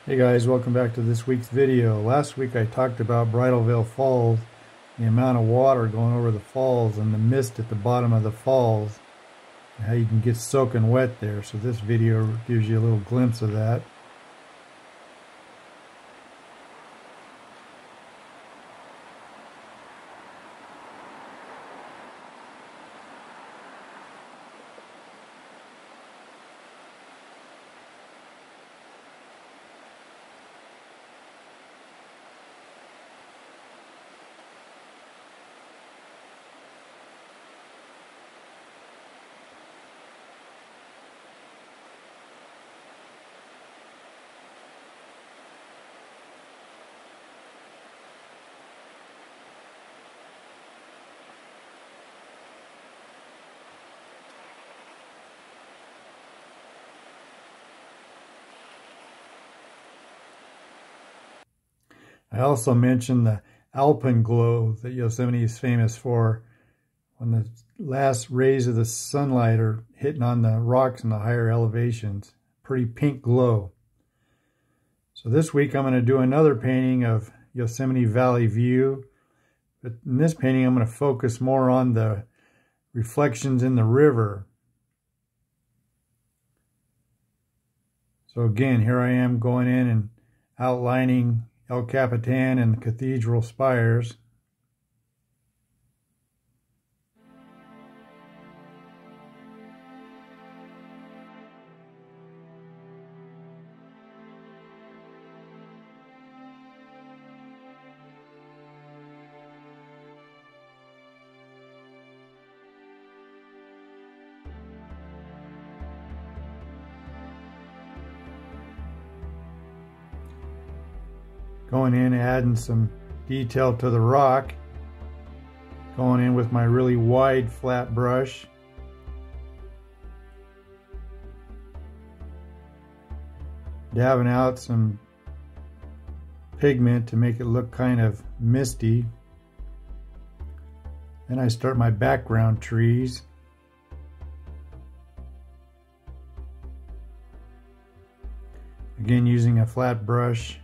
Hey guys, welcome back to this week's video. Last week I talked about Bridalveil Falls, the amount of water going over the falls and the mist at the bottom of the falls, and how you can get soaking wet there. So this video gives you a little glimpse of that. I also mentioned the alpenglow that Yosemite is famous for, when the last rays of the sunlight are hitting on the rocks in the higher elevations. Pretty pink glow. So this week I'm going to do another painting of Yosemite Valley View, but in this painting I'm going to focus more on the reflections in the river. So again, here I am going in and outlining El Capitan and the cathedral spires. Going in, adding some detail to the rock. Going in with my really wide flat brush. Dabbing out some pigment to make it look kind of misty. Then I start my background trees. Again, using a flat brush.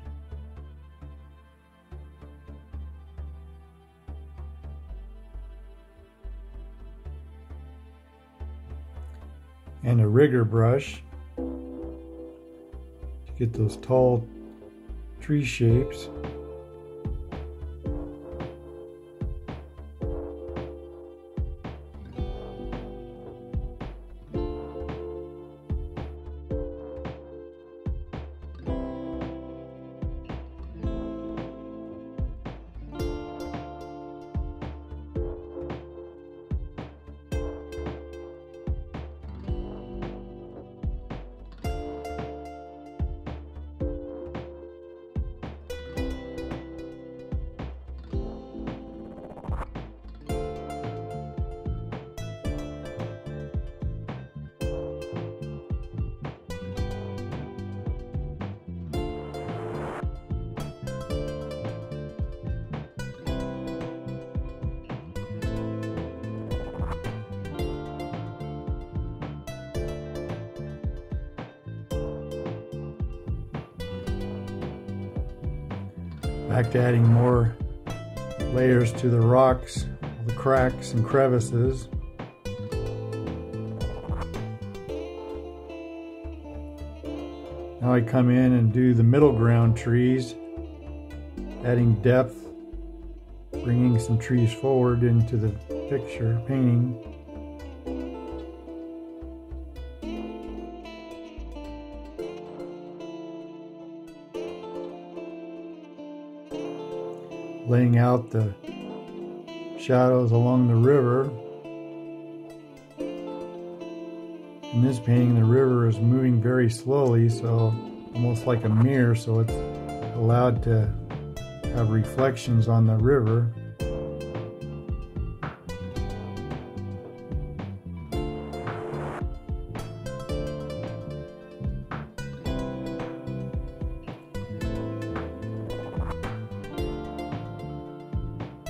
And a rigger brush to get those tall tree shapes. Back to adding more layers to the rocks, the cracks and crevices. Now I come in and do the middle ground trees, adding depth, bringing some trees forward into the picture, painting. Laying out the shadows along the river. In this painting, the river is moving very slowly, so almost like a mirror, so it's allowed to have reflections on the river.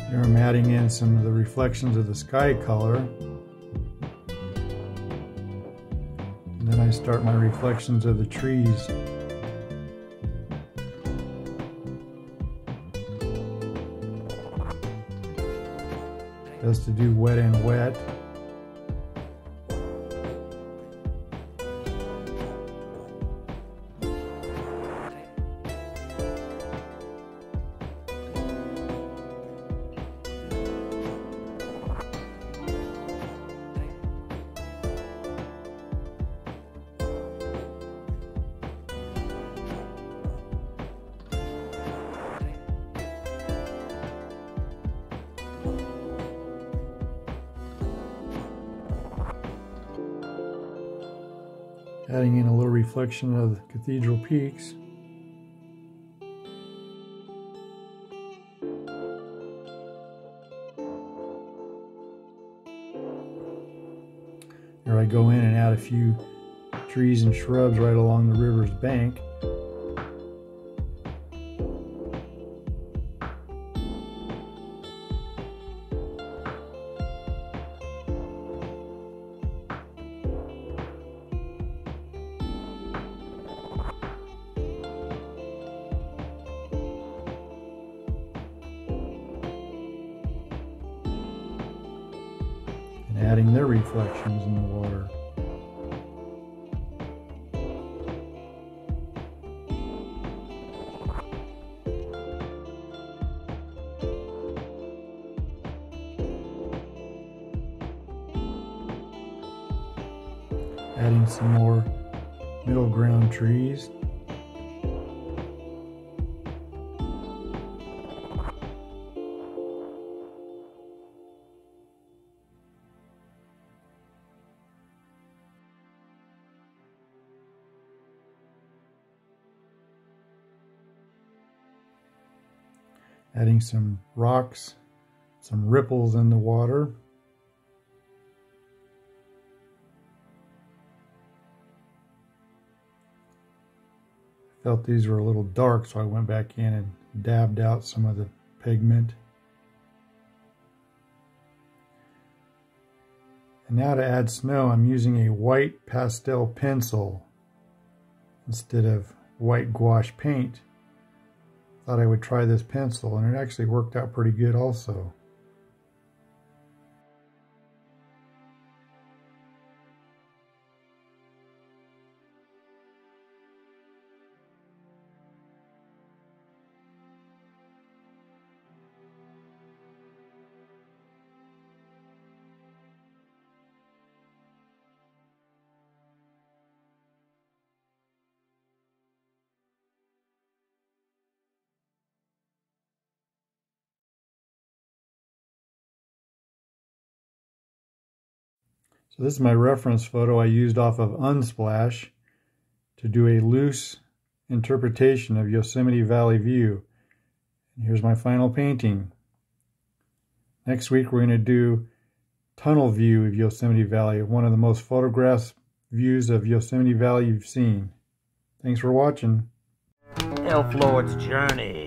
Here I'm adding in some of the reflections of the sky color. And then I start my reflections of the trees. us to do wet and wet. Adding in a little reflection of the cathedral peaks. Here I go in and add a few trees and shrubs right along the river's bank. Adding their reflections in the water. Adding some more middle ground trees. Adding some rocks, some ripples in the water. I felt these were a little dark, so I went back in and dabbed out some of the pigment. And now to add snow, I'm using a white pastel pencil instead of white gouache paint. Thought I would try this pencil, and it actually worked out pretty good also. So this is my reference photo I used off of Unsplash to do a loose interpretation of Yosemite Valley View. And here's my final painting. Next week we're going to do tunnel view of Yosemite Valley, one of the most photographed views of Yosemite Valley you've seen. Thanks for watching. Elf Lord's Journey.